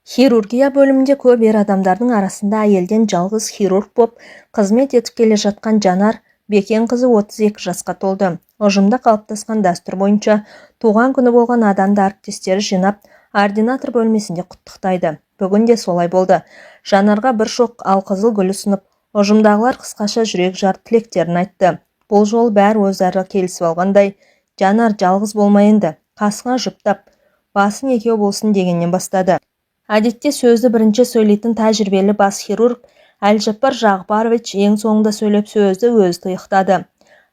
Хирургия бөлімінде көп ер адамдардың арасында әйелден жалғыз хирург боп қызмет етіп келе жатқан Жанар Бекенқызы 32 жасқа толды. Ұжымда қалыптасқан дәстүр бойынша туған күні болған адамды әріптестері жинап, ординатор бөлмесінде құттықтайды. Бүгін де солай болды. Жанарға бір шоқ алқызыл гүл ұсынып, ұжымдағылар қысқаша жүрек жар тілектерін айтты. Бұл жолы бәрі өзара келісіп алғандай, Жанар жалғыз болмайынды, қасына жұптап, басын екеу болсын дегеннен бастады. Әдетте сөзді бірінші сөйлейтін тәжірибелі бас хирург Әлжаппар Жағыпарович ең соңында сөйлеп сөзді өзі тұйықтады.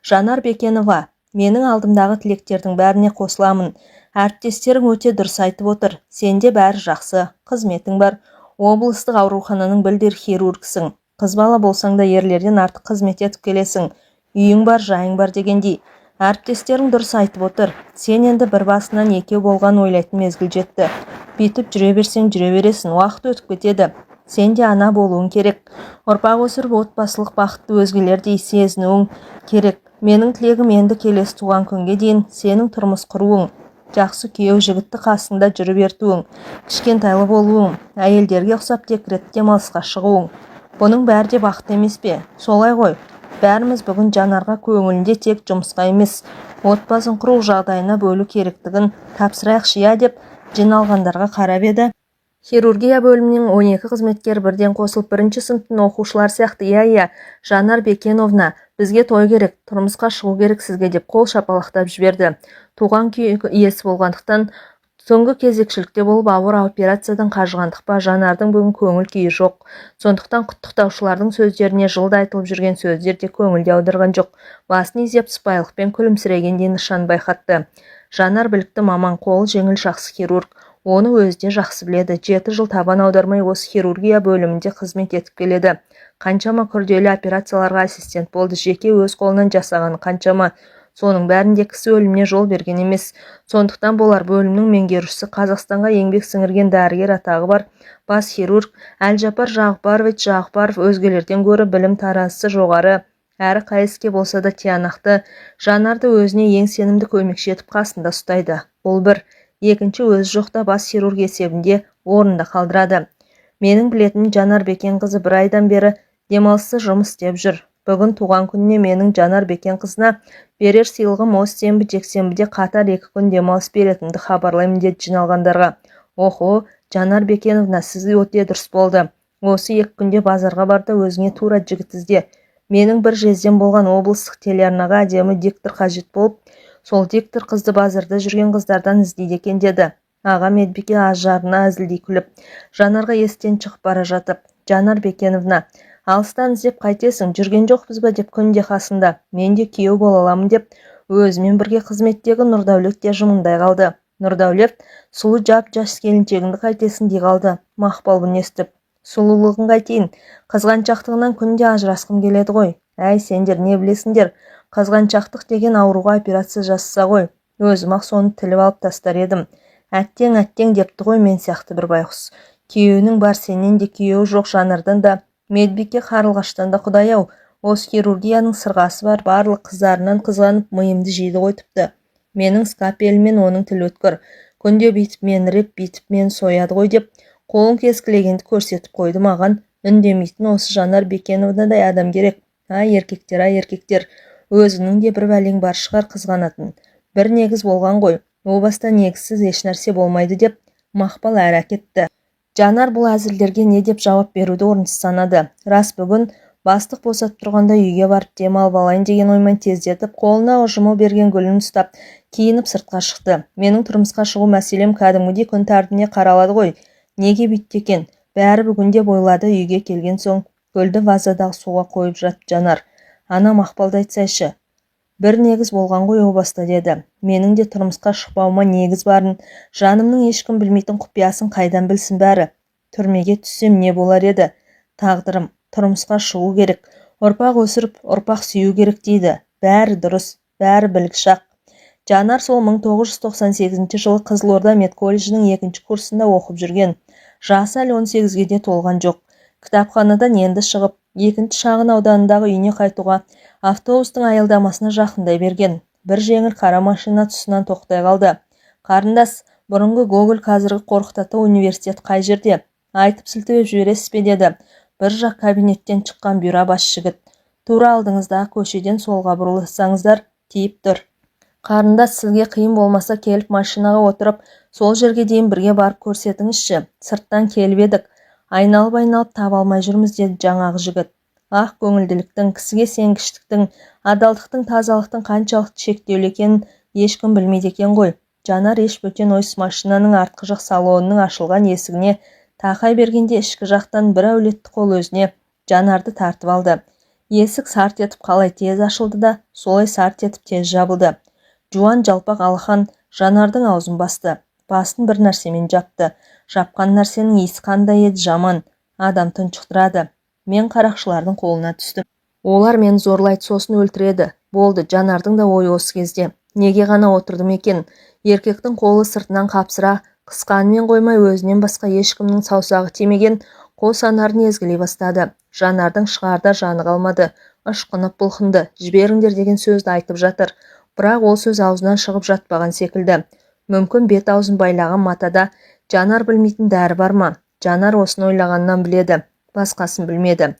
Жанар Бекенова, менің алдымдағы тілектердің бәріне қосыламын. Әріптестерің өте дұрыс айтып отыр. Сенде бәрі жақсы, қызметің бар. Облыстық аурухананың білдір хирургсың. Қыз бала болсаң да ерлерден артық қызмет етіп келесің. Үйің бар, жайың бар дегендей. Әріптестерің дұрыс айтып отыр. Сен енді бір басынан екеу болған ойлайтын мезгіл жетті. Бүйтіп жүре берсең жүре бересің, уақыт өтіп кетеді. Сен де ана болуың керек. Ұрпақ өсіріп отбасылық бақытты өзгелердей сезінуің керек. Менің тілегім енді келесі туған күнге дейін сенің тұрмыс құруың, жақсы күйеу жігітті қасында жүріп ертуің, кішкентайлы болуың, әйелдерге ұқсап декрет демалысқа шығуың. Бұның бәрі де бақыт емес пе? Солай ғой. Бәріміз бүгін Жанарға көңілінде тек жұмысқа емес, отбасын құру жағдайына бөлу керектігін тапсырайықшы я деп жиналғандарға қарап еді. Хирургия бөлімінің 12 қызметкер бірден қосылып, бірінші сыныптың оқушылар сияқты, иә, Жанар Бекеновна, бізге той керек, тұрмысқа шығу керек сізге деп қол шапалақтап жіберді. Туған күйі иесі болғандықтан, соңғы кезекшілікте болып ауыр операциядан қажығандық па, Жанардың бүгін көңіл күйі жоқ. Сондықтан құттықтаушылардың сөздеріне жылда айтылып жүрген сөздер де көңілде аударған жоқ. Басын изеп сыпайылықпен күлімсірегендей нышан байқатты. Жанар білікті маман, қолы жеңіл жақсы хирург. Оны өзі де жақсы біледі. 7 жыл табан аудармай осы хирургия бөлімінде қызмет етіп келеді. Қаншама күрделі операцияларға ассистент болды. Жеке өз қолынан жасаған қаншама. Соның бәрінде кісі өліміне жол берген емес. Сондықтан болар бөлімнің меңгерушісі, Қазақстанға еңбек сіңірген дәрігер атағы бар бас хирург Әлжаппар Жағыпарович Жағыпаров өзгелерден гөрі білім таразысы жоғары, әрі қайыске болса да тиянақты, Жанарды өзіне ең сенімді көмекші етіп қасында ұстайды. Бұл бір. Екінші, өзі жоқта бас хирург есебінде орында қалдырады. Менің білетінім, Жанар Бекенқызы бір айдан бері демалыссыз жұмыс істеп жүр. Бүгін туған күніне менің Жанар Бекенқызына берер сыйлығым осы сенбі жексенбіде қатар 2 күн демалыс беретінді хабарлаймын деді жиналғандарға. Охо, Жанар Бекеновна, сізге өте дұрыс болды. Осы 2 күнде базарға барда өзіңе тура жігіт ізде. Менің бір жезден болған облыстық телеарнаға әдемі диктор қажет болып, сол диктор қызды базарда жүрген қыздардан іздейді екен деді. Аға медбике ажарына әзілдей күліп, Жанарға естен шығып бара жатып, Жанар Бекеновна, алыстан іздеп қайтесің, жүрген жоқпыз ба деп күнде қасында, мен де күйеу бола аламын деп, өзімен бірге қызметтегі Нұрдәулет те жымыңдай қалды. Нұрдәулет, сұлу жап-жас келіншегіңді қайтесің дей қалды. Мақпал бұны естіп, сұлулығын қайтейін, қызғаншақтығынан күнде ажырасқым келеді ғой. Әй, сендер не білесіңдер, қызғаншақтық деген ауруға операция жасаса ғой, өзім-ақ соны тіліп алып тастар едім. Әттең депті ғой мен сияқты бір байқұс. Күйеуінің бар, сенен де күйеуі жоқ. Жанардан да, медбике Қарлығаштан да құдай-ау, осы хирургияның сырғасы бар, барлық қыздарынан қызғанып миымды жейді ғой тіпті. Менің скапелімен оның тіл өткір. Күнде бүйтіп мен реп, бүйтіп мен сояды ғой деп, қолын кескілегенді көрсетіп қойды маған. Үндемейтін осы Жанар Бекеновнадай адам керек. Ай, еркектер, өзінің де бір бәлең бар шығар қызғанатын. Бір негіз болған ғой. О баста негізсіз ешнәрсе болмайды деп Мақпал әрі әкетті. Жанар бұл әзілдерге не деп жауап беруді орынсыз санады. Рас, бүгін бастық босатып тұрғанда үйге барып демалып алайын деген оймен тездетіп, қолына ұжымы берген гүлін ұстап, киініп сыртқа шықты. Менің тұрмысқа шығу мәселем кәдімгідей күн тәртібіне қаралады ғой. Неге бүйтті екен? Бәрі бүгінде бойлады. Үйге келген соң гүлді вазадағы суға қойып жатып Жанар, ана Мақпалды айтсайшы. Бір негіз болған ғой о баста деді. Менің де тұрмысқа шықпауыма негіз барын, жанымның ешкім білмейтін құпиясын қайдан білсін бәрі. Түрмеге түссем не болар еді? Тағдырым, тұрмысқа шығу керек, ұрпақ өсіріп, ұрпақ сүю керек дейді. Бәрі дұрыс, бәрі білік шақ. Жанар сол 1998 жылы Қызылорда медколледжінің 2-ші курсында оқып жүрген. Жасы әлі 18-ге де толған жоқ. Кітапханадан енді шығып, 2-ші шағын ауданындағы үйіне қайтуға автобустың аялдамасына жақындай берген. Бір жеңіл қара машина тұсынан тоқтай қалды. Қарындас, Бұрынғы Гоголь, қазіргі Қорқыт ата университет қай жерде? Айтып сілтеп жібересіз бе деді. Бір жақ кабинеттен шыққан бұйра бас жігіт. Тура алдыңыздағы көшеден солға бұрылсаңыздар тиіп тұр. Қарындас, сізге қиын болмаса келіп машинаға отырып, сол жерге дейін бірге барып көрсетіңізші. Сырттан келіп едік. Айналып таба алмай жүрміз деді жаңағы жігіт. Ақ көңілділіктің, кісіге сенгіштіктің, адалдықтың, тазалықтың қаншалықты шектеулі екенін ешкім білмейді екен ғой. Жанар еш бөтен ойсыз машинаның артқы жақ салонының ашылған есігіне тақай бергенде ішкі жақтан бір әулетті қол өзіне Жанарды тартып алды. Есік сарт етіп қалай тез ашылды да, солай сарт етіп тез жабылды. Жуан жалпақ алақан Жанардың аузын басты. Басын бір нәрсемен жапты. Жапқан нәрсенің иісі қандай еді, жаман. Адам тұншықтырады. Мен қарақшылардың қолына түстім. Олар мені зорлайды, сосын өлтіреді. Болды, Жанардың да ойы осы кезде. Неге ғана отырдым екен? Еркектің қолы сыртынан қапсыра, қысқанымен қоймай өзінен басқа ешкімнің саусағы тимеген қос анарын езгілей бастады. Жанардың шығарда жаны қалмады. Ышқынып бұлқынды. Жіберіңдер деген сөзді айтып жатыр. Бірақ ол сөз аузынан шығып жатпаған секілді. Мүмкін бет аузын байлаған матада Жанар білмейтін дәрі бар ма? Жанар осыны ойлағаннан біледі. Басқасын білмеді.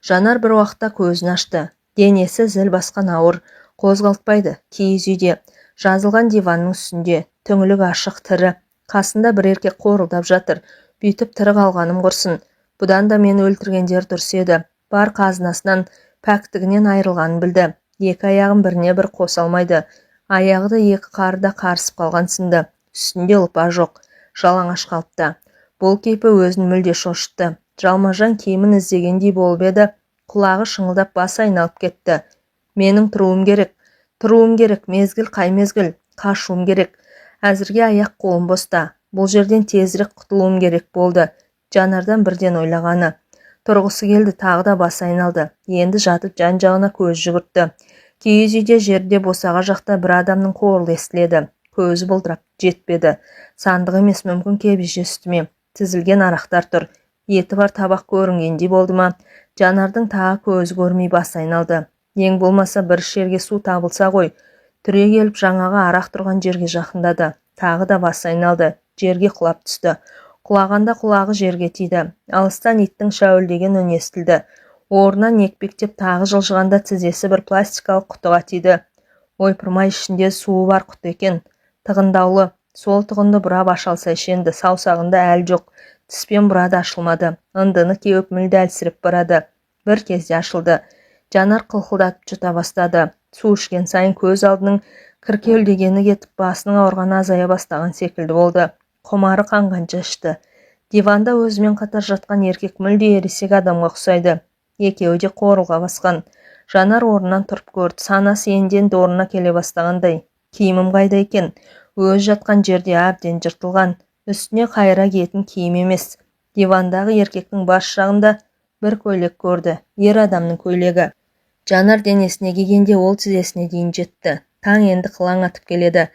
Жанар бір уақытта көзін ашты. Денесі зіл басқан ауыр. Қозғалтпайды. Киіз үйде. Жазылған диванның үстінде. Түңілік ашық, тірі. Қасында бір еркек қорылдап жатыр. Бүйтіп тірі қалғаным құрсын. Бұдан да мені өлтіргендер дұрыс еді. Бар қазынасынан, пәктігінен айырылғанын білді. Екі аяғын біріне бір қоса алмайды. Аяғы да екі қарыда қарысып қалған сынды. Үстінде ұлпа жоқ. Жалаңаш қалыпта. Бұл кейпі өзін мүлде шошытты. Жалмажан киімін іздегендей болып еді, құлағы шыңылдап басы айналып кетті. Менің тұруым керек, мезгіл қай мезгіл, қашуым керек. Әзірге аяқ қолым боста. Бұл жерден тезірек құтылуым керек болды. Жанардан бірден ойлағаны. Тұрғысы келді, тағы да басы айналды. Енді жатып жан-жағына көз жүгіртті. Киіз үйде жерде босаға жақта бір адамның қорылы естіледі. Көзі бұлдырап жетпеді. Сандық емес, мүмкін кебеже үстіме тізілген арақтар тұр. Еті бар табақ көрінгендей болды ма? Жанардың тағы көзі көрмей басы айналды. Ең болмаса бір жерге су табылса ғой. Түре келіп жаңағы арақ тұрған жерге жақындады. Тағы да басы айналды. Жерге құлап түсті. Құлағанда құлағы жерге тиді. Алыстан иттің шәуілдеген үні естілді. Орнынан екпектеп тағы жылжығанда тізесі бір пластикалық құтыға тиді. Ойпырмай, ішінде суы бар құты екен. Тығындаулы. Сол тығынды бұрап ашалса ішенді. Саусағында әл жоқ. Тіспен бұрады, ашылмады. Ындыны кеуіп мүлде әлсіреп барады. Бір кезде ашылды. Жанар қылқылдатып жұта бастады. Су ішкен сайын көз алдының кіркеулдегені кетіп, басының ауырғаны азая бастаған секілді болды. Құмары қанғанша ішті. Диванда өзімен қатар жатқан еркек мүлде ересек адамға ұқсайды. Екеуі де қорылға басқан. Жанар орнынан тұрып көрді. Санасы енден орнына келе бастағандай. Киімім қайда екен? Өз жатқан жерде әбден жыртылған. Үстіне қайыра киетін киім емес. Дивандағы еркектің бас жағында бір көйлек көрді. Ер адамның көйлегі. Жанар денесіне кигенде ол тізесіне дейін жетті. Таң енді қылаң атып келеді.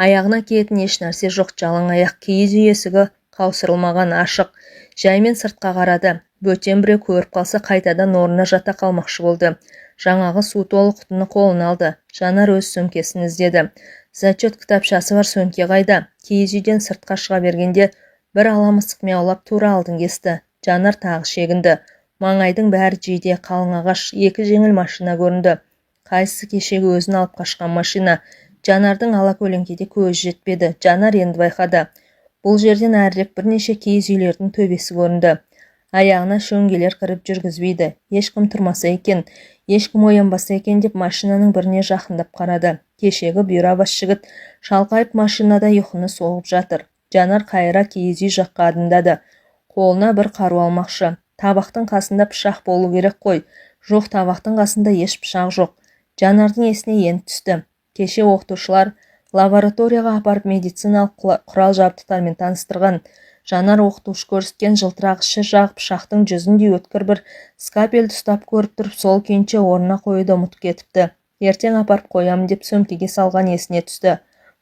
Аяғына киетін еш нәрсе жоқ, жалаң аяқ. Киіз үй есігі қаусырылмаған, ашық. Жаймен сыртқа қарады. Бөтен біреу көріп қалса қайтадан орнына жата қалмақшы болды. Жаңағы су толы құтыны қолына алды. Жанар өз сөмкесін іздеді. Зачет кітапшасы бар, сөмке қайда? Киіз үйден сыртқа шыға бергенде бір ала мысық мияулап тура алдын кесті. Жанар тағы шегінді. Маңайдың бәрі жиде, қалың ағаш, екі жеңіл машина көрінді. Қайсысы кешегі өзін алып қашқан машина? Жанардың ала көлеңкеде көз жетпеді. Жанар енді байқады. Бұл жерден әрірек бірнеше киіз үйлердің төбесі көрінді. Аяғына шөңгелер кіріп жүргізбейді. Ешкім тұрмаса екен, ешкім оянбаса екен деп машинаның біріне жақындап қарады. Кешегі бұйра бас жігіт шалқайып машинада ұйқыны соғып жатыр. Жанар қайыра киіз үй жаққа адымдады. Қолына бір қару алмақшы. Табақтың қасында пышақ болу керек қой. Жоқ, табақтың қасында еш пышақ жоқ. Жанардың есіне енді түсті. Кеше оқытушылар лабораторияға апарып медициналық құрал жабдықтармен таныстырған. Жанар оқытушы көрсеткен жылтырақ іші жақ пышақтың жүзіндей өткір бір скальпельді ұстап көріп тұрып, сол күйінше орнына қоюды ұмытып кетіпті. Ертең апарып қоямын деп сөмкеге салған есіне түсті.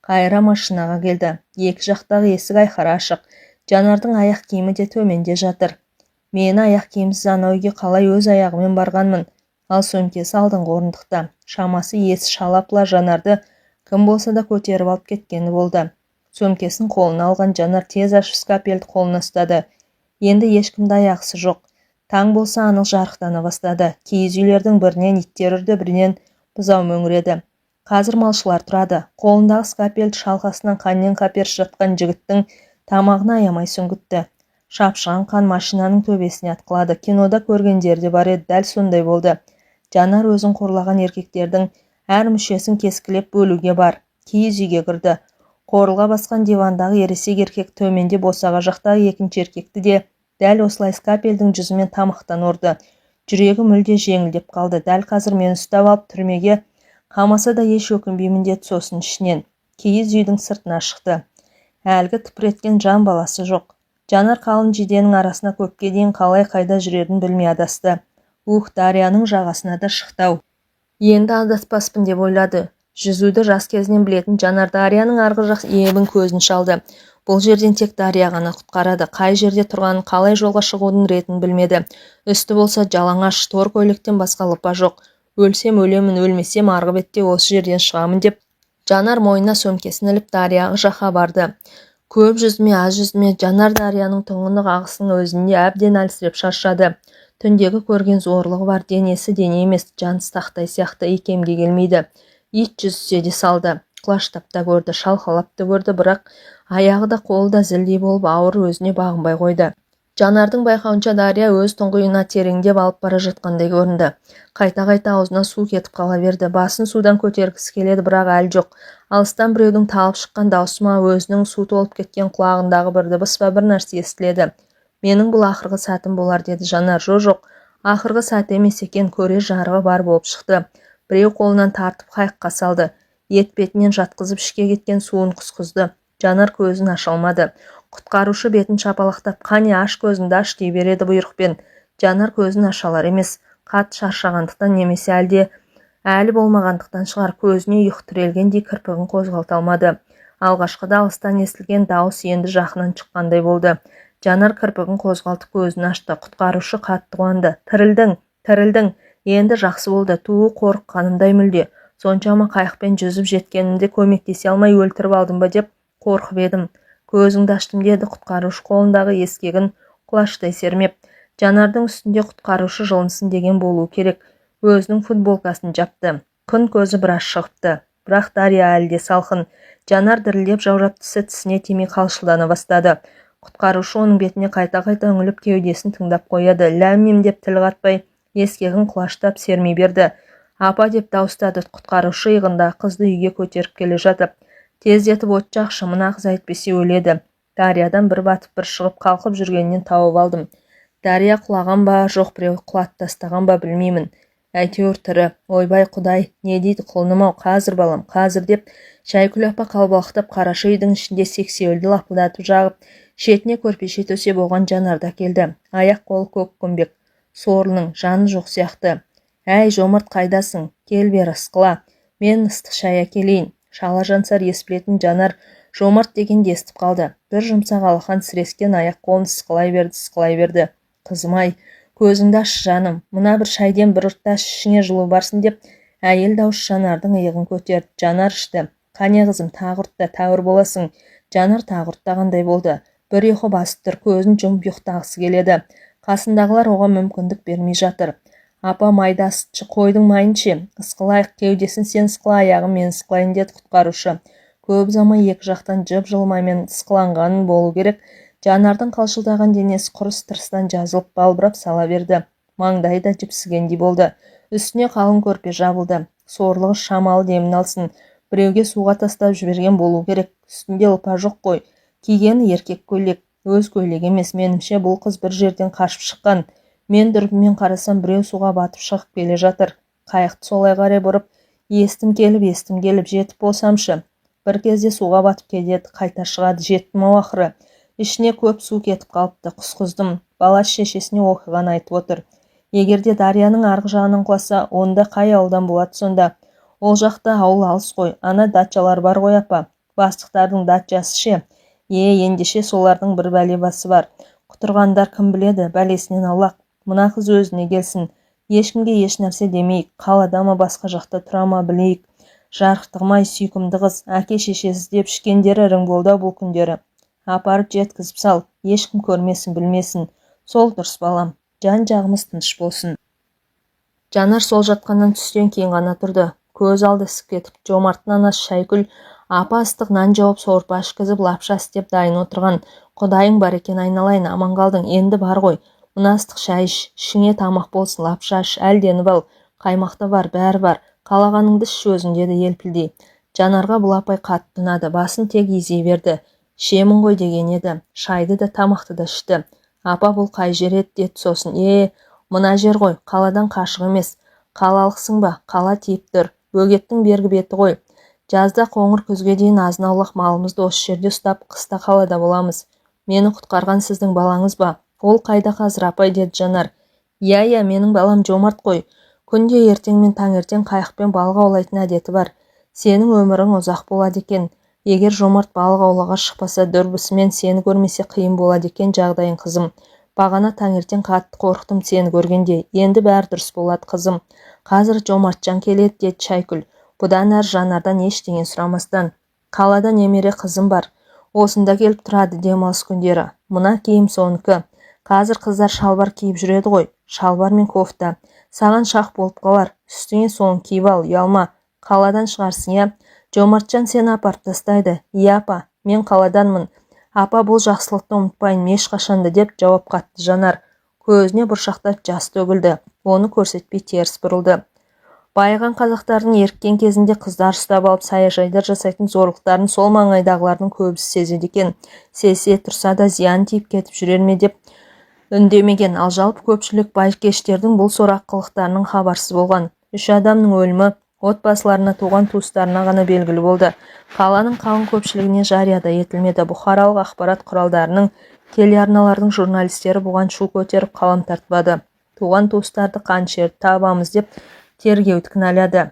Қайыра машинаға келді. Екі жақтағы есік айқара ашық. Жанардың аяқ киімі де төменде жатыр. Мені аяқ киімсіз анау үйге қалай өз аяғымен барғанмын. Ал сөмкесі алдыңғы орындықта. Шамасы есі шалапла Жанарды кім болса да көтеріп алып кеткені болды. Сөмкесін қолына алған Жанар тез ашып скапельді қолына ұстады. Енді ешкімді аяқысы жоқ. Таң болса анық жарықтана бастады. Киіз үйлердің бірінен иттер үрді, бірінен бұзау мөңіреді. Қазір малшылар тұрады. Қолындағы скапельді шалқасынан қаннен қаперіш жатқан жігіттің тамағына аямай сүңгітті. Шапшыған қан машинаның төбесіне атқылады. Кинода көргендері де бар еді, дәл сондай болды. Жанар өзін қорлаған еркектердің әр мүшесін кескілеп бөлуге бар. Киіз үйге кірді. Қорылға басқан дивандағы ересек еркек төменде босаға жақтағы екінші еркекті де дәл осылай скапельдің жүзімен тамақтан ұрды. Жүрегі мүлде жеңілдеп қалды. Дәл қазір мені ұстап алып түрмеге қамаса да еш өкінбеймін деді сосын ішінен. Киіз үйдің сыртына шықты. Әлгі тыпыреткен жан баласы жоқ. Жанар қалың жиденің арасына көпке дейін қалай қайда жүрерін білмей адасты. Дарияның жағасына да шықтау. Енді адаспаспын деп ойлады. Жүзуді жас кезінен білетін Жанар Дарияның арғы жақ ебін көзін шалды. Бұл жерден тек Дария ғана құтқарады. Қай жерде тұрғанын, қалай жолға шығудың ретін білмеді. Үсті болса жалаңаш, тор көйлектен басқа лыпа жоқ. Өлсем өлемін, өлмесем арғы бетте осы жерден шығамын деп Жанар мойнына сөмкесін іліп Дарияға жақа барды. Көп жүзме, аз жүзме, Жанар Дарияның тұңғынық ағысының өзінде әбден әлсіреп шаршады. Түндегі көрген зорлығы бар, денесі дене емес, жансыз тақтай сияқты, икемге келмейді. Ит жүзсе де салды. Құлаштап та көрді, шалқалап та көрді, бірақ аяғы да қолы да зілдей болып ауыр өзіне бағынбай қойды. Жанардың байқауынша Дария өз тұңғиығына тереңдеп алып бара жатқандай көрінді. Қайта-қайта аузына су кетіп қала берді. Басын судан көтергісі келеді, бірақ әл жоқ. Алыстан біреудің талып шыққан даусы ма, өзінің су толып кеткен құлағындағы бір дыбыс па, бір нәрсе естіледі. Менің бұл ақырғы сәтім болар деді Жанар. Жоқ, ақырғы сәт емес екен, көре жарығы бар болып шықты. Біреу қолынан тартып қайыққа салды. Етпетінен жатқызып ішке кеткен суын құсқызды. Жанар көзін аша алмады. Құтқарушы бетін шапалақтап, қане аш көзіңді аш дей береді бұйрықпен. Жанар көзін ашалар емес, қатты шаршағандықтан немесе әлі болмағандықтан шығар, көзіне ұйқы тірелгендей кірпігін қозғалта алмады. Алғашқыда алыстан естілген дауыс енді жақыннан шыққандай болды. Жанар кірпігін қозғалтып көзін ашты. Құтқарушы қатты қуанды. Тірілдің. Енді жақсы болды. Туы қорыққанымдай мүлде. Соншама қайықпен жүзіп жеткенімде көмектесе алмай өлтіріп алдым ба деп қорқып едім. Көзіңді аштым деді құтқарушы қолындағы ескегін құлаштай сермеп. Жанардың үстінде құтқарушы жылынсын деген болуы керек. Өзінің футболкасын жапты. Күн көзі біраз шығыпты. Бірақ Дария әлі де салқын. Жанар дірілдеп жаурап тісіне тимей қалшылдана бастады. Құтқарушы оның бетіне қайта-қайта үңіліп кеудесін тыңдап қояды. Ләм-мим деп тіл қатпай, ескегін құлаштап сермей берді. Апа деп дауыстады құтқарушы иығындағы қызды үйге көтеріп келе жатып. Тездетіп от жақшы, мына қыз әйтпесе өледі. Дариядан бір батып бір шығып қалқып жүргеннен тауып алдым. Дария құлаған ба, жоқ біреу құлатып тастаған ба білмеймін. Әйтеуір тірі. Ойбай құдай, не дейді құлыным-ау, қазір балам, қазір деп Шайкүл апа қалбалақтап қараша үйдің ішінде сексеуілді лапылдатып жағып, шетіне көрпеше төсеп оған Жанарда келді. Аяқ қолы көк көмбек. Сорлының жаны жоқ сияқты. Әй, Жомарт қайдасың? Кел бері, ысқыла. Мен ыстық шай әкелейін. Шала жансар ес білетін Жанар Жомарт дегенде естіп қалды. Бір жұмсақ алақан сірескен аяқ қолын сықылай берді. Қызым-ай, көзіңді аш жаным. Мына бір шайден бір ұрттас ішіңе жылу барсын деп әйел дауыс Жанардың иығын көтерді. Жанар ішті. Қане қызым, тағы ұртта, тәуір боласың. Жанар тағы ұрттағандай болды. Бір ұйқы басып тұр, көзін жұмып ұйықтағысы келеді. Қасындағылар оған мүмкіндік бермей жатыр. Апа, майда ысытшы, қойдың майын ше. Ысқылайық, кеудесін сен ысқыла, аяғын мен ысқылайын деді құтқарушы. Көп ұзамай екі жақтан жып-жылы маймен ысқыланғанын болу керек. Жанардың қалшылдаған денесі құрыс тырыстан жазылып балбырап сала берді. Маңдайы да жіпсігендей болды. Үстіне қалың көрпе жабылды. Сорлығы шамалы демін алсын. Біреуге суға тастап жіберген болу керек. Үстінде лыпа жоқ қой. Кигені еркек көйлек. Өз көйлек емес, меніңше бұл қыз бір жерден қашып шыққан. Мен дүрбімен қарасам, біреу суға батып шығып келе жатыр. Қайықты солай қарай бұрып, естім келіп жетіп болсамшы. Бір кезде суға батып кетеді, қайта шығады, жеттім-ау ақыры. Ішіне көп су кетіп қалыпты, құсқыздым. Бала шешесіне оқиғаны айтып отыр. Егерде Дарияның арғы жағынан құласа, онда қай ауылдан болады сонда? Ол жақта ауыл алыс қой, ана дачалар бар ғой апа. Бастықтардың дачасы ше. Ендеше солардың бір бәле басы бар. Құтырғандар кім біледі, бәлесінен Аллах. Мына қыз өзіне келсін. Ешкімге еш нәрсе демейік. Қалада ма басқа жақта тұра ма білейік. Жарықтығым-ай, сүйкімді қыз, әке-шешесі іздеп ішкендері ірің болды бұл күндері. Апарып жеткізіп сал, ешкім көрмесін, білмесін. Сол дұрыс балам, жан-жағымыз тыныш болсын. Жанар сол жатқаннан түстен кейін ғана тұрды. Көз алды ісіп кетіп, Жомарттың анасы Шайкүл апа ыстық нан жауып сорпа ішкізіп лапша істеп дайын отырған. Құдайың бар екен айналайын, аман қалдың, енді бар ғой. Мына ыстық шай іш, ішіңе тамақ болсын, лапша іш, әлденіп ал. Қаймақта бар, бәрі бар. Қалағаныңды іш өзің, деді елпілдей. Жанарға бұл апай қатты ұнады, басын тек изей берді. Ішемін ғой деген еді. Шайды да тамақты да ішті. Апа бұл қай жер еді, деді сосын. Мына жер ғой, қаладан қашық емес. Қалалықсың ба? Қала тиіп тұр. Бөгеттің бергі беті ғой. Жазда қоңыр күзге дейін азын-аулақ малымызды осы жерде ұстап, қыста қалада боламыз. Мені құтқарған сіздің балаңыз ба? Ол қайда қазір, апай, деді Жанар. Иә, менің балам Жомарт қой. Күнде ертең мен таңертең қайықпен балық аулайтын әдеті бар. Сенің өмірің ұзақ болады екен. Егер Жомарт балық аулауға шықпаса, дүрбісімен сені көрмесе қиын болады екен жағдайың, қызым. Бағана таңертең қатты қорықтым сені көргенде. Енді бәрі дұрыс болады, қызым. Қазір Жомартжан келеді, деді Шайкүл. Бұдан әр Жанардан ештеңе сұрамастан. Қалада немере қызым бар. Осында келіп тұрады демалыс күндері. Мына киім соныкі. Қазір қыздар шалбар киіп жүреді ғой. Шалбар мен кофта. Саған шақ болып қалар. Үстіңе соны киіп ал, ұялма. Қаладан шығарсың, иә? Жомартжан сені апарып тастайды. Иә, апа, мен қаладанмын. Апа, бұл жақсылықты ұмытпайын ешқашанда, деп жауап қатты Жанар. Көзіне бұршақтап жас төгілді. Оны көрсетпей теріс бұрылды. Байыған қазақтардың еріккен кезінде қыздар ұстап алып саяжайда жасайтын зорлықтарын сол маңайдағылардың көбісі сезеді екен. Сезсе тұрса да зиян тиіп кетіп жүрер ме деп үндемеген. Ал жалпы көпшілік байкештердің бұл сорақ қылықтарының хабарсыз болған. 3 адамның өлімі отбасыларына, туған туыстарына ғана белгілі болды. Қаланың қалың көпшілігіне жарияда етілмеді. Бұқаралық ақпарат құралдарының, телеарналардың журналистері бұған шу көтеріп қалам тартпады. Туған туыстарды қаншерді табамыз деп тергеуді кінәлады.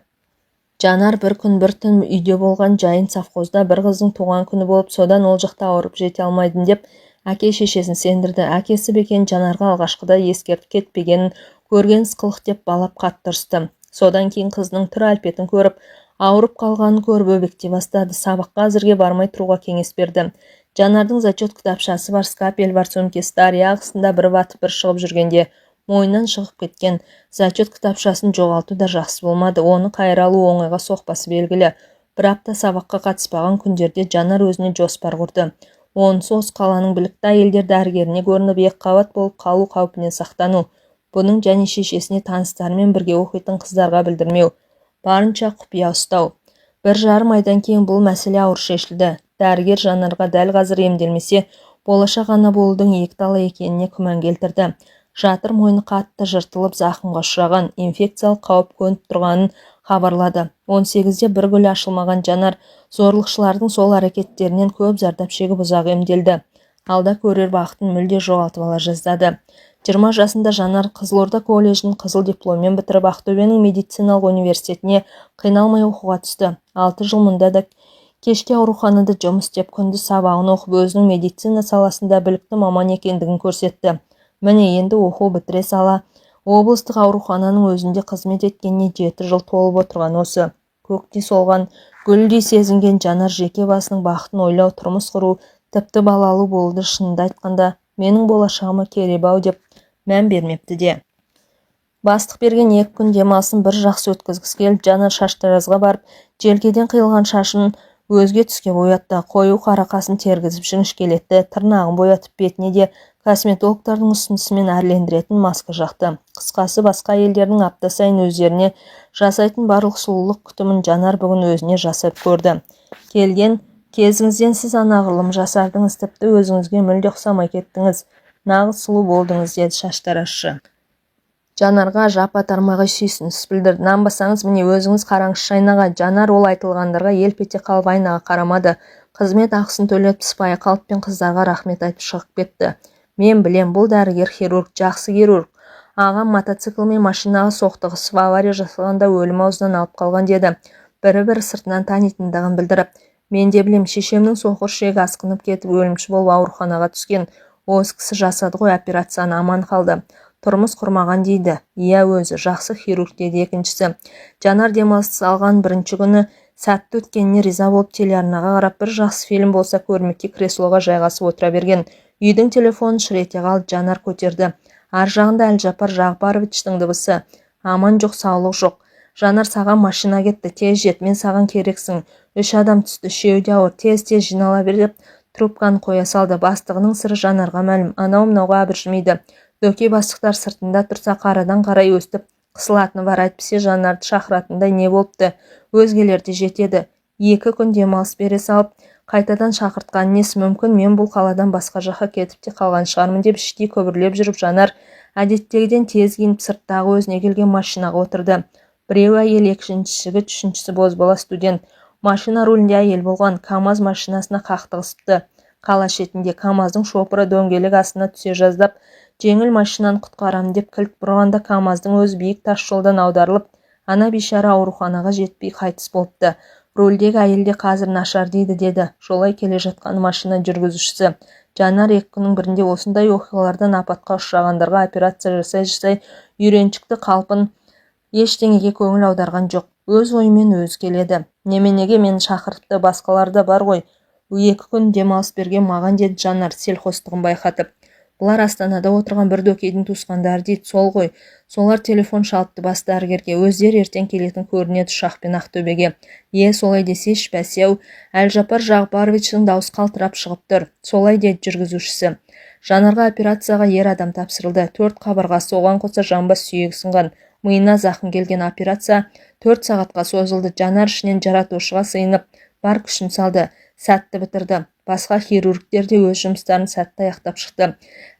Жанар бір күн бір түн үйде болған жайын совхозда бір қыздың туған күні болып, содан ол жақта ауырып жете алмайдың деп әке-шешесін сендірді. Әкесі бекен Жанарға алғашқыда ескертіп кетпегенін көрген сықылық деп балап қатты ұрысты. Содан кейін қызының түр әлпетін көріп, ауырып қалғанын көріп өбектей бастады. Сабаққа әзірге бармай тұруға кеңес берді. Жанардың зачет кітапшасы бар, скапель бар, сөмкесі дария ағысында бір батып бір шығып жүргенде мойнынан шығып кеткен. Зачет кітапшасын жоғалту да жақсы болмады. Оны қайыра алу оңайға соқпасы белгілі. Бір апта сабаққа қатыспаған күндерде Жанар өзіне жоспар құрды. Онысы осы қаланың білікті әйелдер дәрігеріне көрініп екіқабат болып қалу қаупінен сақтану. Бұның және шешесіне таныстарымен бірге оқитын қыздарға білдірмеу. Барынша құпия ұстау. 1,5 айдан кейін бұл мәселе ауыр шешілді. Дәрігер Жанарға дәл қазір емделмесе, болашақ ана болудың екіталы екеніне күмән келтірді. Жатыр мойны қатты жыртылып зақымға ұшыраған, инфекциялық қауіп төніп тұрғанын хабарлады. 18-де бір гүлі ашылмаған Жанар зорлықшылардың сол әрекеттерінен көп зардап шегіп ұзақ емделді. Алда көрер бақытын мүлде жоғалтып ала жаздады. 20 жасында Жанар Қызылорда колледжін қызыл дипломмен бітіріп, Ақтөбенің медициналық университетіне қиналмай оқуға түсті. 6 жыл мұнда да кешке ауруханада жұмыс істеп, күндіз сабағын оқып, өзінің медицина саласында білікті маман екендігін көрсетті. Міне енді оқу бітіре сала облыстық аурухананың өзінде қызмет еткеніне 7 жыл толып отырған осы. Көктей солған, гүлдей сезінген Жанар жеке басының бақытын ойлау, тұрмыс құру, тіпті балалы болуды шынында айтқанда менің болашағыма керек-ау деп мән бермепті де. Бастық берген 2 күн демалысын бір жақсы өткізгісі келіп, Жанар шаштаразға барып, желкеден қиылған шашын өзге түске боятты. Қою қара қасын тергізіп жіңішкелетті, тырнағын боятып, бетіне де косметологтардың ұсынысымен әрлендіретін маска жақты. Қысқасы, басқа елдердің апта сайын өздеріне жасайтын барлық сұлулық күтімін Жанар бүгін өзіне жасап көрді. Келген кезіңізден сіз анағұрлым жасардыңыз, тіпті өзіңізге мүлде ұқсамай кеттіңіз. Нағыз сұлу болдыңыз, деді шаштаразшы. Жанарға жапа тармағы сүйсініс білдірді. Нанбасаңыз міне өзіңіз қараңызшы айнаға. Жанар ол айтылғандарға елп ете қалып айнаға қарамады. Қызмет ақысын төлеп сыпайы қалыппен қыздарға рахмет айтып шығып кетті. Мен білем, бұл дәрігер хирург, жақсы хирург. Ағам мотоциклмен машинаға соқтығысып, авария жасалғанда өлім аузынан алып қалған, деді. Бірі сыртынан танитындығын білдіріп. Мен де білем, шешемнің соқыр ішегі асқынып кетіп, өлімші болып ауруханаға түскен. Осы кісі жасады ғой операцияны, аман қалды. Тұрмыс құрмаған дейді. Иә, өзі жақсы хирург, деді екіншісі. Жанар демалыс алған бірінші күні сәтті өткеніне риза болып телеарнаға қарап бір жақсы фильм болса көрмекке креслоға жайғасып отыра берген. Үйдің телефонын шыр ете қалып Жанар көтерді. Ар жағында Әлжапар Жағыпаровичтің дыбысы. Аман жоқ, саулық жоқ. Жанар, саған машина кетті, тез жет, мен саған керексің. 3 адам түсті, 3-еуі де ауыр, тез жинала бер деп трубканы қоя салды. Бастығының сыры Жанарға мәлім, анау-мынауға абыржымайды. Дөкей бастықтар сыртында тұрса қарадан қарай өстіп қысылатыны бар. Әйтпесе Жанарды шақыратындай не болыпты, өзгелерде жетеді. 2 күн демалыс бере салып қайтадан шақыртқан несі мүмкін, мен бұл қаладан басқа жаққа кетіп те қалған шығармын деп іштей көбірлеп жүріп Жанар әдеттегіден тез киініп сырттағы өзіне келген машинаға отырды. Біреуі әйел, екіншісі жігіт, үшіншісі бозбала студент. Машина рулінде әйел болған. КамАЗ машинасына қақтығысыпты. Қала шетінде КамАЗдың шопыры дөңгелек астына түсе жаздап, жеңіл машинаны құтқарамын деп кілт бұрғанда КамАЗдың өзі биік тас жолдан аударылып, ана бейшара ауруханаға жетпей қайтыс болыпты. Рөлдегі әйелде қазір нашар дейді, деді жолай келе жатқан машина жүргізушісі. Жанар 2 күннің бірінде осындай оқиғалардан апатқа ұшырағандарға операция жасай үйреншікті қалпын ештеңеге көңіл аударған жоқ. Өз ойымен өзі келеді. Неменеге мені шақыртыпты, басқалары да бар ғой. 2 күн демалыс берген маған, деді Жанар селқостығын байқатып. Бұлар Астанада отырған бір дөкейдің туысқандары дейді, сол ғой. Солар телефон шалыпты бас дәрігерге. Өздері ертең келетін көрінеді ұшақпен Ақтөбеге. Солай десейші бәсе-ау, Әлжапар Жағыпаровичтің даусы қалтырап шығып тұр. Солай, деді жүргізушісі. Жанарға операцияға ер адам тапсырылды. 4 қабырғасы, оған қоса жамбас сүйегі сынған. Миына зақым келген. Операция 4 сағатқа созылды. Жанар ішінен жаратушыға сыйынып бар күшін салды. Сәтті бітірді. Басқа хирургтер де өз жұмыстарын сәтті аяқтап шықты.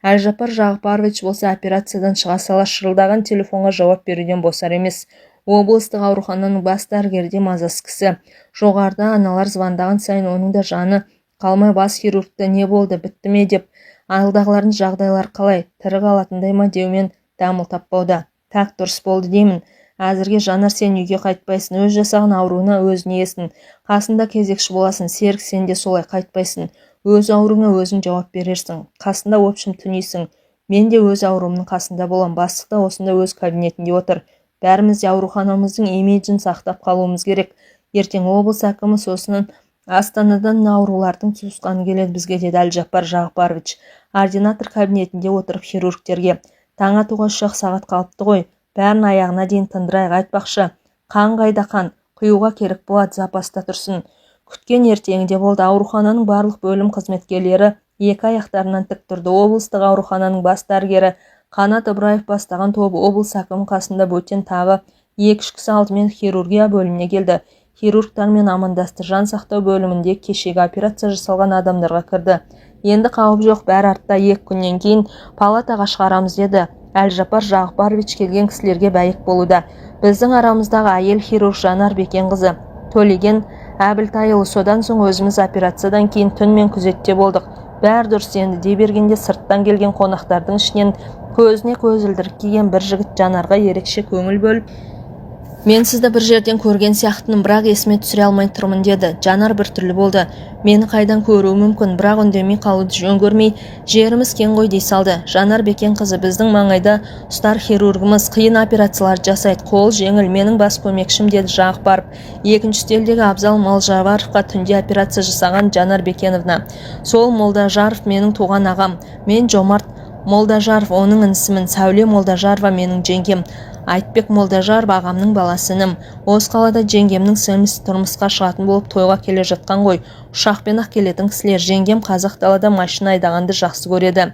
Әлжапар Жағыпарович болса операциядан шыға сала шырылдаған телефонға жауап беруден босар емес. Облыстық аурухананың бас дәрігері де мазасыз кісі. Жоғарыда аналар звондаған сайын оның да жаны қалмай бас хирургті не болды, бітті ме деп, алдағылардың жағдайлар қалай, тірі қалатындай ма деумен дамыл таппауда. Так дұрыс болды деймін. Әзірге Жанар, сен үйге қайтпайсың, өз жасаған ауруына өзің иесің. Қасында кезекші боласың, Серік, сен де солай қайтпайсың. Өз ауруыңа өзің жауап берерсің. Қасында опшым түнейсің. Мен де өз аурумның қасында болам. Бастық та осында өз кабинетінде отыр. Бәріміз де ауруханамыздың имиджін сақтап қалуымыз керек. Ертең облыс әкімі сосын Астанадан аурулардың туысқаны келеді бізге, деді Әлжапар Жағыпарович. Ординатор кабинетінде отырып хирургтерге. Таң атуға 3 сағат қалыпты ғой. Бәрін аяғына дейін тындырайық, айтпақшы. Қан қайда қан? Құюға керек болады, запаста тұрсын. Күткен ертеңінде болды. Аурухананың барлық бөлім қызметкерлері 2 аяқтарынан тік тұрды. Облыстық аурухананың бас дәрігері Қанат Ыбыраев бастаған тобы облыс әкімі қасында бөтен тағы 2 кісі алдымен хирургия бөліміне келді. Хирургтармен амандасты. Жан сақтау бөлімінде кешегі операция жасалған адамдарға кірді. Енді қауіп жоқ, бәрі артта, 2 күннен кейін палатаға шығарамыз, деді. Әлжапар Жағыпарович келген кісілерге бәйік болуда. Біздің арамыздағы әйел хирург Жанар Бекенқызы Төлеген Әбілтайұлы. Содан соң өзіміз операциядан кейін түнмен күзетте болдық. Бәрі дұрыс енді дей бергенде сырттан келген қонақтардың ішінен көзіне көз ілдіріп киген бір жігіт Жанарға ерекше көңіл бөліп, мен сізді бір жерден көрген сияқтымын, бірақ есіме түсіре алмай тұрмын, деді. Жанар біртүрлі болды. Мені қайдан көруі мүмкін, бірақ үндемей қалуды жөн көрмей, жеріміз кең ғой дей салды. Жанар Бекенқызы біздің маңайда ұстар хирургымыз, қиын операциялар жасайды, қол жеңіл, менің бас көмекшім, деді Жағыпаров. Екінші үстелдегі Абзал Молдажаровқа түнде операция жасаған Жанар Бекеновна. Сол Молдажаров менің туған ағам. Мен Жомарт Молдажаров оның інісімін. Сәуле Молдажарова менің жеңгем. Айтбек Молдажаров ағамның баласыным. Осы қалада жеңгемнің сіңлісі тұрмысқа шығатын болып тойға келе жатқан ғой. Ұшақпен-ақ келетін кісілер. Жеңгем қазақ далада машина айдағанды жақсы көреді.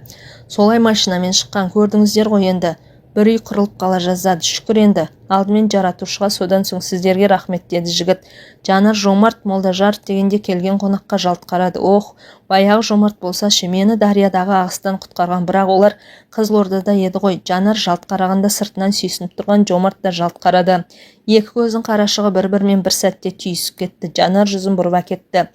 Солай машинамен шыққан, көрдіңіздер ғой енді. Бір үй құрылып қала жаздады. Шүкір енді. Алдымен жаратушыға, содан соң сіздерге рахмет, деді жігіт. Жанар Жомарт Молдажаров дегенде келген қонаққа жалт қарады. Ох, баяғы Жомарт болса мені Дариядағы ағыстан құтқарған, бірақ олар Қызылордада еді ғой. Жанар жалт қарағанда сыртынан сүйсініп тұрған Жомарт да жалт қарады. 2 көздің қарашығы бір-бірімен бір сәтте түйісіп кетті. Жанар жүзін бұрып әкетті.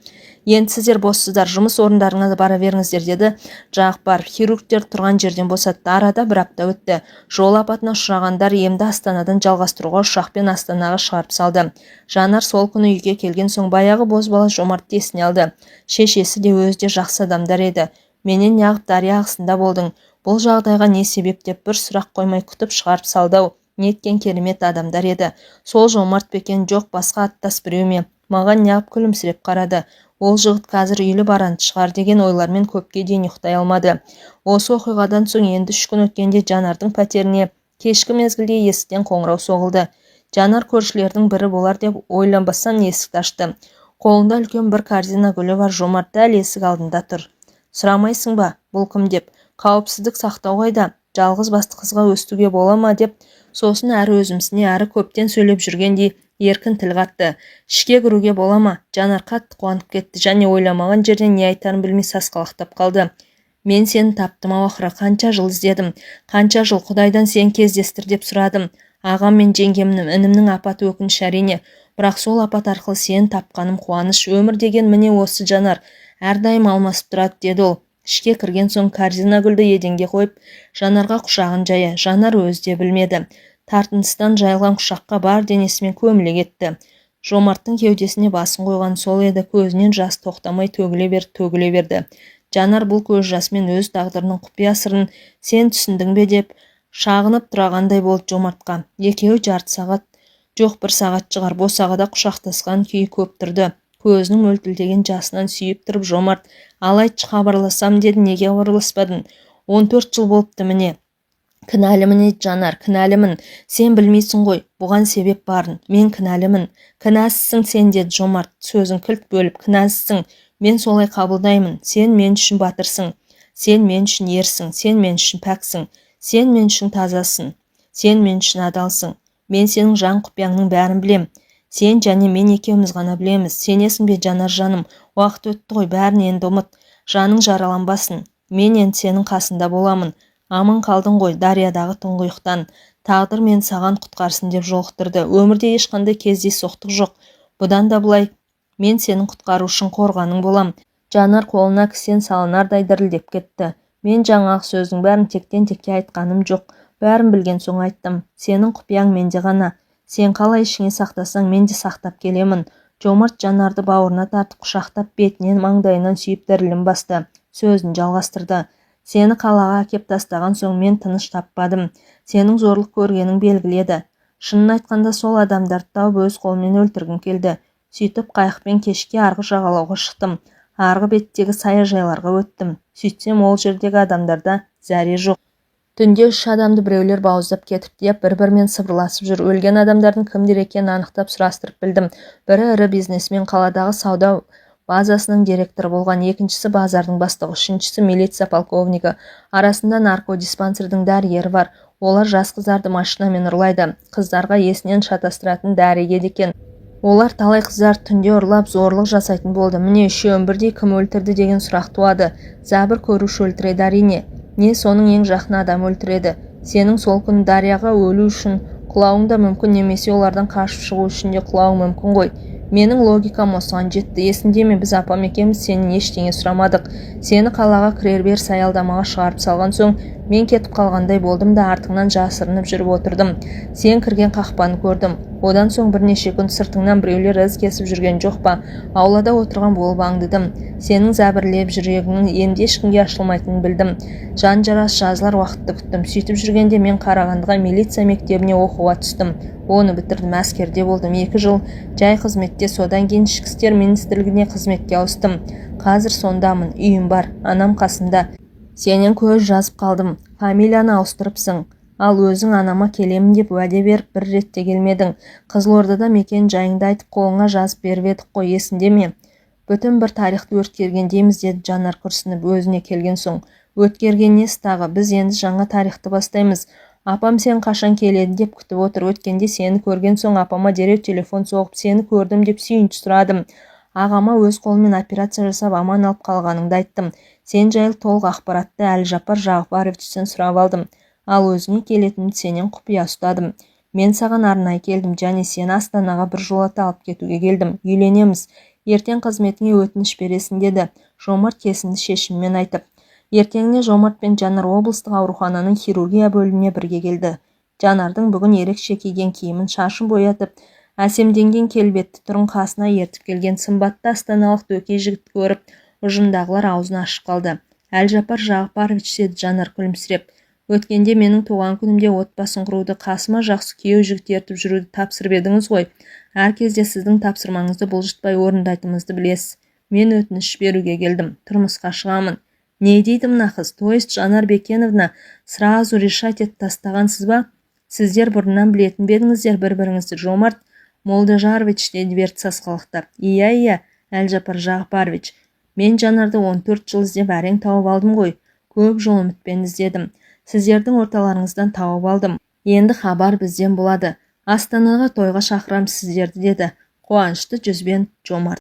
Енді сіздер боссыздар, жұмыс орындарыңа бара беріңіздер, деді Жағыпаров. Хирургтер тұрған жерден босатты. Арада 1 апта өтті. Жол апатына ұшырағандар емді Астанадан жалғастыруға ұшақпен Астанаға шығарып салды. Жанар сол күні үйге келген соң баяғы бозбала Жомартты есіне алды. Шешесі де өзі де жақсы адамдар еді. Менен неғып Дария ағысында болдың? Бұл жағдайға не себеп деп бір сұрақ қоймай күтіп шығарып салды. Неткен керемет адамдар еді. Сол Жомарт Бекен жоқ, басқа аттас біреу ме? маған неғып күлімсіреп қарады. Ол жігіт қазір үйлі баранды шығар деген ойлармен көпке дейін ұйықтай алмады. Осы оқиғадан соң енді 3 күн өткенде Жанардың пәтеріне кешкі мезгілде есіктен қоңырау соғылды. Жанар көршілердің бірі болар деп ойланбастан есікті ашты. Қолында үлкен бір корзина гүлі бар. Жомарт дәл есік алдында тұр. Сұрамайсың ба, бұл кім деп? Қауіпсіздік сақтау қайда? Жалғыз басты қызға өстуге бола ма деп, сосын әрі өзімсіне әрі көптен сөйлеп жүргендей еркін тіл қатты. Ішке кіруге бола ма? Жанар қатты қуанып кетті және ойламаған жерден не айтарын білмей сасқалақтап қалды. Мен сені таптым ақыры, қанша жыл іздедім, қанша жыл Құдайдан сен кездестір деп сұрадым. Ағам мен жеңгемнің, інімнің апаты өкініш әрине, бірақ сол апат арқылы сені тапқаным қуаныш. Өмір деген міне осы Жанар, әрдайым алмасып тұрады, деді ол. Ішке кірген соң корзина гүлді еденге қойып, Жанарға құшағын жая. Жанар өзі де білмеді. Тартыныстан жайылған құшаққа бар денесімен көміле кетті. Жомарттың кеудесіне басын қойған сол еді. Көзінен жас тоқтамай төгіле берді. Жанар бұл көз жасымен өз тағдырының құпия сырын сен түсіндің бе деп шағынып тұрағандай болды Жомартқа. Екеуі жарты сағат, жоқ 1 сағат шығар босағада құшақтасқан күйі көп тұрды. Көзінің мөлтілдеген жасынан сүйіп тұрып Жомарт, ал айтшы, хабарласам деді, неге хабарласпадың? 14 жыл болыпты міне. Кінәлімін еді Жанар, кінәлімін. Сен білмейсің ғой, бұған себеп барын. Мен кінәлімін. Кінәсізсің сен, деді Жомарт, сөзін кілт бөліп. Кінәсізсің. Мен солай қабылдаймын. Сен мен үшін батырсың. Сен мен үшін ерсің. Сен мен үшін пәксің. Сен мен үшін тазасың. Сен мен үшін адалсың. Мен сенің жан құпияңның бәрін білем. Сен және мен екеуміз ғана білеміз. Сенесің бе Жанар жаным? Уақыт өтті ғой, бәрін енді ұмыт. Жаның жараланбасын. Мен енді сенің қасында боламын. Аман қалдың ғой дариядағы тұңғиықтан. Тағдыр мен саған құтқарсын деп жолықтырды. Өмірде ешқандай кездейсоқтық жоқ. Бұдан да былай мен сенің құтқарушың, қорғаның болам. Жанар қолына кісен салынардай дірілдеп кетті. Мен жаңағы сөздің бәрін тектен-текке айтқаным жоқ. Бәрін білген соң айттым. Сенің құпияң менде ғана. Сен қалай ішіңе сақтасаң, мен де сақтап келемін. Жомарт Жанарды бауырына тартып құшақтап бетінен маңдайынан сүйіп дірілін басты. Сөзін жалғастырды. Сені қалаға әкеп тастаған соң мен тыныш таппадым. Сенің зорлық көргенің белгіледі. Шынын айтқанда сол адамдарды тауып өз қолыммен өлтіргім келді. Сөйтіп қайықпен кешке арғы жағалауға шықтым. Арғы беттегі саяжайларға өттім. Сөйтсем ол жердегі адамдарда зәре жоқ. Түнде 3 адамды біреулер бауыздап кетіпті деп бір-бірімен сыбырласып жүр. Өлген адамдардың кімдер екенін анықтап сұрастырып білдім. Бірі ірі бизнесмен, қаладағы сауда базасының директоры болған, екіншісі базардың бастығы, үшіншісі милиция полковнигі. Арасында наркодиспансердің дәрігері бар. Олар жас қыздарды машинамен ұрлайды. Қыздарға есінен шатастыратын дәрігер екен. Олар талай қыздар түнде ұрлап зорлық жасайтын болды. Міне үшеуін бірдей кім өлтірді деген сұрақ туады. Зәбір көруші өлтіреді әрине. Не соның ең жақын адам өлтіреді. Сенің сол күні дарияға өлу үшін құлауың да мүмкін, немесе олардан қашып шығу үшін де құлауың мүмкін ғой. Менің логикам осыған жетті. Есінде ме, біз апам екеуміз сенен ештеңе сұрамадық. Сені қалаға кірер-бер аялдамаға шығарып салған соң мен кетіп қалғандай болдым да артыңнан жасырынып жүріп отырдым. Сен кірген қақпаны көрдім. Одан соң бірнеше күн сыртыңнан біреулер із кесіп жүрген жоқ па? Аулада отырған болып аңдыдым. Сенің зәбірлеп жүрегіңнің енді ешкімге ашылмайтынын білдім. Жан жарас жазылар уақытты күттім. Сөйтіп жүргенде мен Қарағандыға милиция мектебіне оқуға түстім. Оны бітірдім, әскерде болдым 2 жыл жай қызметте, содан кейін ішкі істер министрлігіне қызметке ауыстым. Қазір сондамын, үйім бар, анам қасында. Сенен көз жазып қалдым, фамилияны ауыстырыпсың. Ал өзің анама келемін деп уәде беріп бір ретте келмедің. Қызылордада мекен жайыңды айтып қолыңа жазып беріп едік қой, есінде ме? Бүтін бір тарихты өткергендейміз, деді Жанар күрсініп өзіне келген соң. Өткерген несі тағы? Біз енді жаңа тарихты бастаймыз. Апам сен қашан келеді деп күтіп отыр. Өткенде сені көрген соң апама дереу телефон соғып, сені көрдім деп сүйінші сұрадым. Ағама өз қолымен операция жасап аман алып қалғаныңды айттым. Сен жайлы толық ақпаратты Әлжапар Жағыпаровичтен сұрап алдым. Ал өзіңе келетінімді сенен құпия ұстадым. Мен саған арнайы келдім, және сені Астанаға бір жолата алып кетуге келдім. Үйленеміз. Ертең қызметіңе өтініш бересің, деді Жомарт кесімді шешіммен айтып. Ертеңіне Жомарт пен Жанар облыстық аурухананың хирургия бөліміне бірге келді. Жанардың бүгін ерекше киген киімін, шашын боятып, әсемденген келбетті тұрын қасына ертіп келген сымбатты астаналық дөкей жігіт көріп, ұжымдағылар аузын ашып қалды. Әлжапар Жағыпарович, деді Жанар күлімсіреп. Өткенде менің туған күнімде отбасын құруды, қасыма жақсы күйеу жігіт ертіп жүруді тапсырып едіңіз ғой. Әр кезде сіздің тапсырмаңызды бұлжытпай орындайтынымызды білесіз. Мен өтініш беруге келдім. Тұрмысқа шығамын. Не дейді мына қыз? То есть Жанар Бекеновна сразу решать етіп тастағансыз ба? Сіздер бұрыннан білетін бедіңіздер бір-біріңізді? Жомарт Молдажарович деді Берд сасқалақтап. Иә, Әлжапар Жағыпарович. Мен Жанарды 14 жыл іздеп әрең тауып алдым ғой. Көп жол үмітпен іздедім. Сіздердің орталарыңыздан тауып алдым. Енді хабар бізден болады. Астанаға тойға шақырам сіздерді, деді қуанышты жүзбен Жомарт.